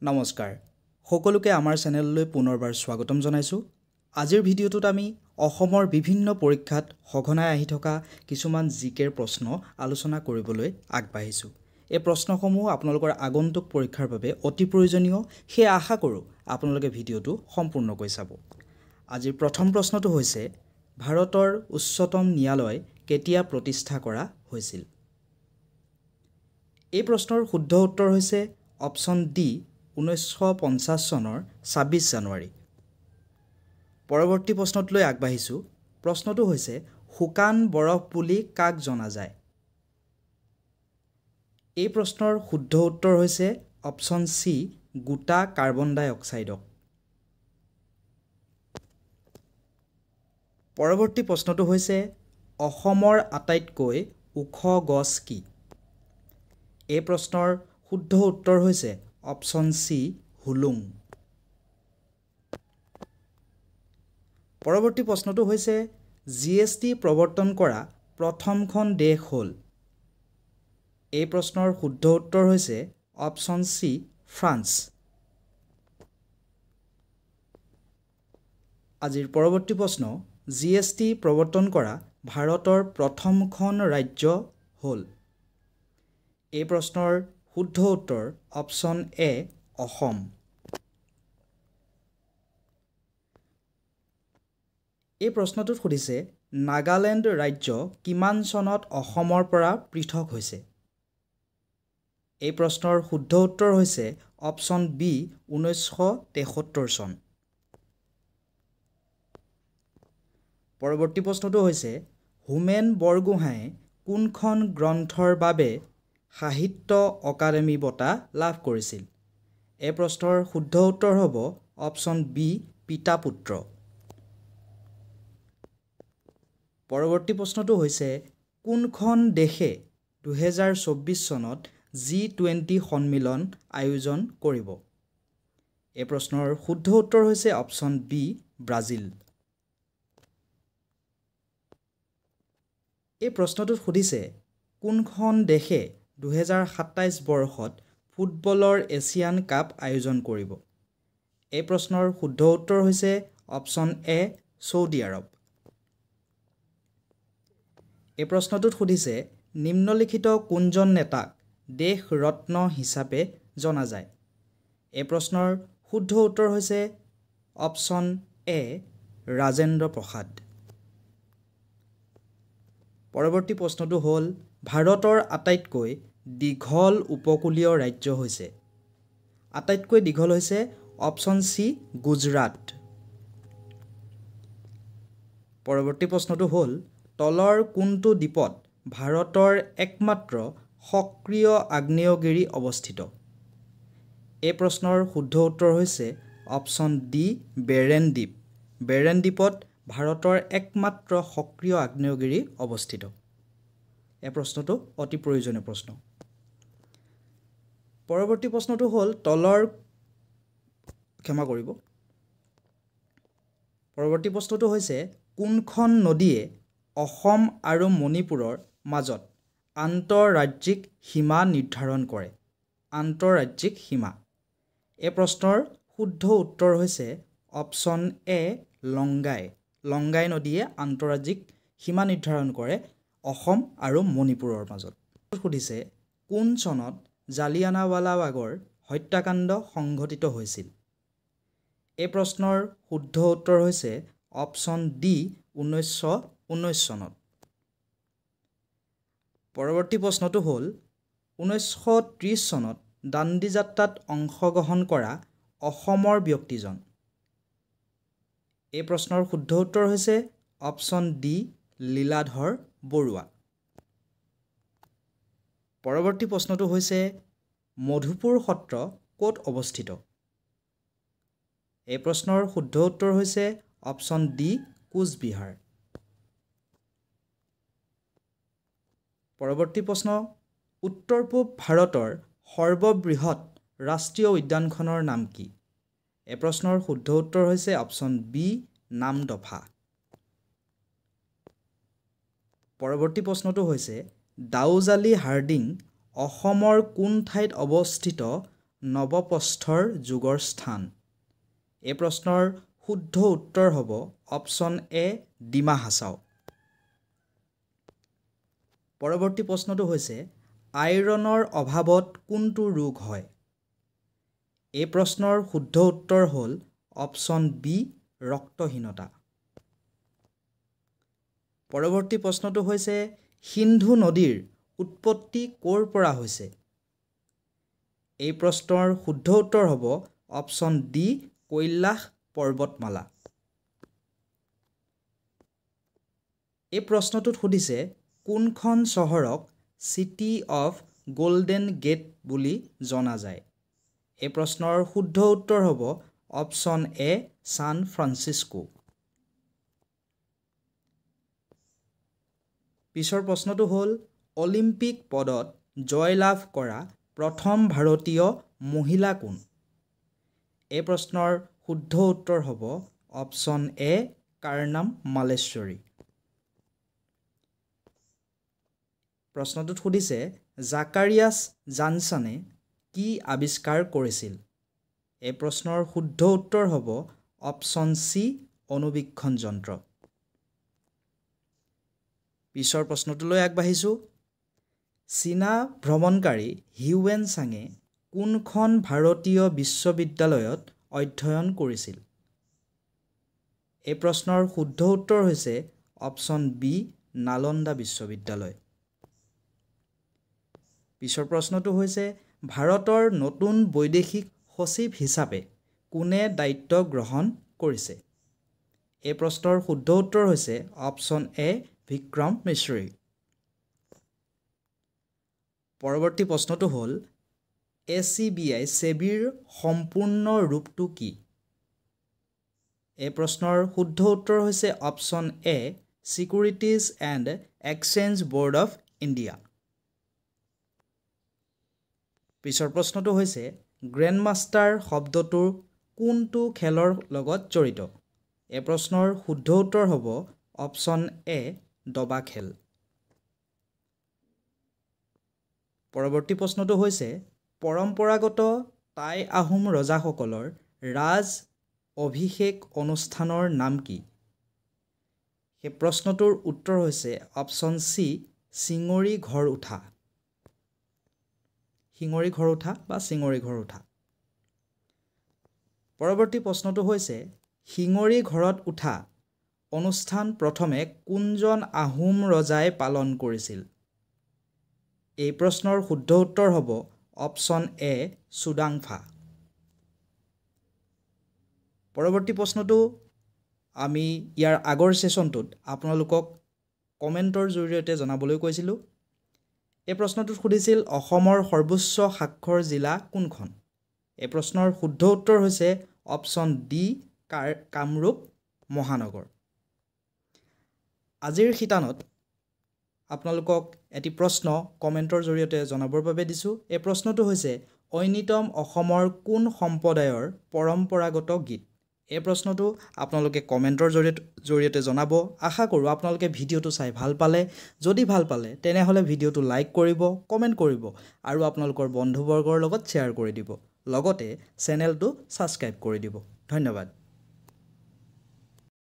নমস্কাৰ সকলোকে আমাৰ চেনেললৈ পুনৰবাৰ স্বাগতম জনাইছো। আজিৰ ভিডিঅ'টোত আমি অসমৰ বিভিন্ন পৰীক্ষাত সঘনাই আহি থকা কিছুমান জিকেৰ প্ৰশ্ন আলোচনা কৰিবলৈ আগবাঢ়িছো। এই প্ৰশ্নসমূহ আপোনালোকৰ আগন্তুক পৰীক্ষাৰ বাবে অতি প্ৰয়োজনীয়, সেই আশা কৰোঁ আপোনালোকে ভিডিঅ'টো সম্পূৰ্ণকৈ চাব। আজিৰ প্ৰথম প্ৰশ্নটো হৈছে ভাৰতৰ উচ্চতম ন্যায়ালয় কেতিয়া প্ৰতিষ্ঠা কৰা হৈছিল? এই প্ৰশ্নৰ শুদ্ধ উত্তৰ হৈছে অপশ্যন ডি 1950 চনৰ 26 জানুৱাৰী। পৰৱৰ্তী প্ৰশ্নটোলৈ আগবাঢ়িছোঁ। প্ৰশ্নটো হৈছে শুকান বৰফ বুলি কাক জনা যায়? এই প্ৰশ্নৰ শুদ্ধ উত্তৰ হৈছে অপশ্যন চি গোটা কাৰ্বন ডাই অক্সাইডক। পৰৱৰ্তী প্ৰশ্নটো হৈছে অসমৰ আটাইতকৈ ওখ গছ কি? এই প্ৰশ্নৰ শুদ্ধ উত্তৰ হৈছে অপশ্যন চি হুলুং। পৰৱৰ্তী প্ৰশ্নটো হৈছে জিএছটি প্ৰৱৰ্তন কৰা প্ৰথমখন দেশ হ'ল? এই প্ৰশ্নৰ শুদ্ধ উত্তৰ হৈছে অপশ্যন চি ফ্ৰান্স। আজিৰ পৰৱৰ্তী প্ৰশ্ন জিএছটি প্ৰৱৰ্তন কৰা ভাৰতৰ প্ৰথমখন ৰাজ্য হ'ল? এই প্ৰশ্নৰ শুদ্ধ উত্তৰ অপশ্যন এ অসম। এই প্ৰশ্নটোত সুধিছে নাগালেণ্ড ৰাজ্য কিমান চনত অসমৰ পৰা পৃথক হৈছে? এই প্ৰশ্নৰ শুদ্ধ উত্তৰ হৈছে অপশ্যন বি 1973 চন। পৰৱৰ্তী প্ৰশ্নটো হৈছে হোমেন বৰগোহাঁয়ে কোনখন গ্ৰন্থৰ বাবে সাহিত্য অকাডেমী বঁটা লাভ কৰিছিল? এই প্ৰশ্নৰ শুদ্ধ উত্তৰ হ'ব অপশ্যন বি পিতা পুত্ৰ। পৰৱৰ্তী প্ৰশ্নটো হৈছে কোনখন দেশে 2024 চনত G20 সন্মিলন আয়োজন কৰিব? এই প্ৰশ্নৰ শুদ্ধ উত্তৰ হৈছে অপশ্যন বি ব্ৰাজিল। এই প্ৰশ্নটোত সুধিছে কোনখন দেশে 2027 বৰ্ষত ফুটবলৰ এছিয়ান কাপ আয়োজন কৰিব? এই প্ৰশ্নৰ শুদ্ধ উত্তৰ হৈছে অপশ্যন এ ছৌদি আৰব। এই প্ৰশ্নটোত সুধিছে নিম্নলিখিত কোনজন নেতাক দেশ ৰত্ন হিচাপে জনা যায়? এই প্ৰশ্নৰ শুদ্ধ উত্তৰ হৈছে অপশ্যন এ ৰাজেন্দ্ৰ প্ৰসাদ। পৰৱৰ্তী প্ৰশ্নটো হ'ল ভাৰতৰ আটাইতকৈ দীঘল উপকূলীয় ৰাজ্য হৈছে? আটাইতকৈ দীঘল হৈছে অপশ্যন চি গুজৰাট। পৰৱৰ্তী প্ৰশ্নটো হ'ল তলৰ কোনটো দ্বীপত ভাৰতৰ একমাত্ৰ সক্ৰিয় আগ্নেয়গিৰি অৱস্থিত? এই প্ৰশ্নৰ শুদ্ধ উত্তৰ হৈছে অপশ্যন ডি বেৰেন দ্বীপ। বেৰেন দ্বীপত ভাৰতৰ একমাত্ৰ সক্ৰিয় আগ্নেয়গিৰি অৱস্থিত। এই প্ৰশ্নটো অতি প্ৰয়োজনীয় প্ৰশ্ন। পৰৱৰ্তী প্ৰশ্নটো হ'ল পৰৱৰ্তী প্ৰশ্নটো হৈছে কোনখন নদীয়ে অসম আৰু মণিপুৰৰ মাজত আন্তঃৰাজ্যিক সীমা নিৰ্ধাৰণ কৰে? আন্তঃৰাজ্যিক সীমা। এই প্ৰশ্নৰ শুদ্ধ উত্তৰ হৈছে অপশ্যন এ লংগাই। লংগাই নদীয়ে আন্তঃৰাজ্যিক সীমা নিৰ্ধাৰণ কৰে অসম আৰু মণিপুৰৰ মাজত। সুধিছে কোন চনত জালিয়ানাৱালাবাগৰ হত্যাকাণ্ড সংঘটিত হৈছিল? এই প্ৰশ্নৰ শুদ্ধ উত্তৰ হৈছে অপশ্যন ডি 1919 চনত। পৰৱৰ্তী প্ৰশ্নটো হ'ল 1930 চনত দাণ্ডী যাত্ৰাত অংশগ্ৰহণ কৰা অসমৰ ব্যক্তিজন? এই প্ৰশ্নৰ শুদ্ধ উত্তৰ হৈছে অপশ্যন ডি লীলাধৰ বৰুৱা। পৰৱৰ্তী প্ৰশ্নটো হৈছে মধুপুৰ সত্ৰ ক'ত অৱস্থিত? এই প্ৰশ্নৰ শুদ্ধ উত্তৰ হৈছে অপশ্যন ডি কোচবিহাৰ। পৰৱৰ্তী প্ৰশ্ন উত্তৰ পূব ভাৰতৰ সৰ্ববৃহৎ ৰাষ্ট্ৰীয় উদ্যানখনৰ নাম কি? এই প্ৰশ্নৰ শুদ্ধ উত্তৰ হৈছে অপশ্যন বি নামদফা। পৰৱৰ্তী প্ৰশ্নটো হৈছে ডাউজালি হাৰ্ডিং অসমৰ কোন ঠাইত অৱস্থিত নৱপ্ৰস্থৰ যুগৰ স্থান? এই প্ৰশ্নৰ শুদ্ধ উত্তৰ হ'ব অপশ্যন এ ডিমা হাছাও। পৰৱৰ্তী প্ৰশ্নটো হৈছে আইৰণৰ অভাৱত কোনটো ৰোগ হয়? এই প্ৰশ্নৰ শুদ্ধ উত্তৰ হ'ল অপশ্যন বি ৰক্তহীনতা। পৰৱৰ্তী প্ৰশ্নটো হৈছে সিন্ধু নদীৰ উৎপত্তি ক'ৰ পৰা হৈছে? এই প্ৰশ্নৰ শুদ্ধ উত্তৰ হ'ব অপশ্যন ডি কৈলাশ পৰ্বতমালা। এই প্ৰশ্নটোত সুধিছে কোনখন চহৰক চিটি অফ গোল্ডেন গেট বুলি জনা যায়? এই প্ৰশ্নৰ শুদ্ধ উত্তৰ হ'ব অপশ্যন এ ছান ফ্ৰান্সিস্কো। পিছৰ প্ৰশ্নটো হ'ল অলিম্পিক পদত জয়লাভ কৰা প্ৰথম ভাৰতীয় মহিলা কোন? এই প্ৰশ্নৰ শুদ্ধ উত্তৰ হ'ব অপশ্যন এ কাৰ্নাম মালেশ্বৰী। প্ৰশ্নটোত সুধিছে জাকাৰিয়াছ জানছনে কি আৱিষ্কাৰ কৰিছিল? এই প্ৰশ্নৰ শুদ্ধ উত্তৰ হ'ব অপশ্যন চি অনুবীক্ষণ যন্ত্ৰ। পিছৰ প্ৰশ্নটোলৈ আগবাঢ়িছোঁ চীনা ভ্ৰমণকাৰী হিউৱেন চাঙে কোনখন ভাৰতীয় বিশ্ববিদ্যালয়ত অধ্যয়ন কৰিছিল? এই প্ৰশ্নৰ শুদ্ধ উত্তৰ হৈছে অপশ্যন বি নালন্দা বিশ্ববিদ্যালয়। পিছৰ প্ৰশ্নটো হৈছে ভাৰতৰ নতুন বৈদেশিক সচিব হিচাপে কোনে দায়িত্ব গ্ৰহণ কৰিছে? এই প্ৰশ্নৰ শুদ্ধ উত্তৰ হৈছে অপশ্যন এ বিক্ৰম মিশ্ৰী। পৰৱৰ্তী প্ৰশ্নটো হ'ল SCBI ছেবিৰ সম্পূৰ্ণ ৰূপটো কি? এই প্ৰশ্নৰ শুদ্ধ উত্তৰ হৈছে option A securities and exchange board of India. পিছৰ প্ৰশ্নটো হৈছে গ্ৰেণ্ডমাষ্টাৰ শব্দটো কোনটো খেলৰ লগত জড়িত? এই প্ৰশ্নৰ শুদ্ধ উত্তৰ হ'ব অপশ্যন এ দবা খেল। পৰৱৰ্তী প্ৰশ্নটো হৈছে পৰম্পৰাগত টাই আহোম ৰজাসকলৰ ৰাজ অভিষেক অনুষ্ঠানৰ নাম কি? সেই প্ৰশ্নটোৰ উত্তৰ হৈছে অপশ্যন চি চিঙৰি ঘৰ উঠা। শিঙৰি ঘৰ উঠা বা চিঙৰি ঘৰ উঠা। পৰৱৰ্তী প্ৰশ্নটো হৈছে শিঙৰি ঘৰত উঠা অনুষ্ঠান প্ৰথমে কোনজন আহোম ৰজাই পালন কৰিছিল? এই প্ৰশ্নৰ শুদ্ধ উত্তৰ হ'ব অপশ্যন এ চুডাংফা। পৰৱৰ্তী প্ৰশ্নটো আমি ইয়াৰ আগৰ ছেশ্যনটোত আপোনালোকক কমেণ্টৰ জৰিয়তে জনাবলৈ কৈছিলোঁ। এই প্ৰশ্নটোত সুধিছিল অসমৰ সৰ্বোচ্চ সাক্ষৰ জিলা কোনখন? এই প্ৰশ্নৰ শুদ্ধ উত্তৰ হৈছে অপশ্যন ডি কামৰূপ মহানগৰ। আজিৰ শিতানত আপোনালোকক এটি প্ৰশ্ন কমেণ্টৰ জৰিয়তে জনাবৰ বাবে দিছোঁ। এই প্ৰশ্নটো হৈছে ঐনিতম অসমৰ কোন সম্প্ৰদায়ৰ পৰম্পৰাগত গীত? এই প্ৰশ্নটো আপোনালোকে কমেণ্টৰ জৰিয়তে জনাব। আশা কৰোঁ আপোনালোকে ভিডিঅ'টো চাই ভাল পালে। যদি ভাল পালে তেনেহ'লে ভিডিঅ'টো লাইক কৰিব, কমেণ্ট কৰিব আৰু আপোনালোকৰ বন্ধুবৰ্গৰ লগত শ্বেয়াৰ কৰি দিব। লগতে চেনেলটো ছাবস্ক্ৰাইব কৰি দিব। ধন্যবাদ।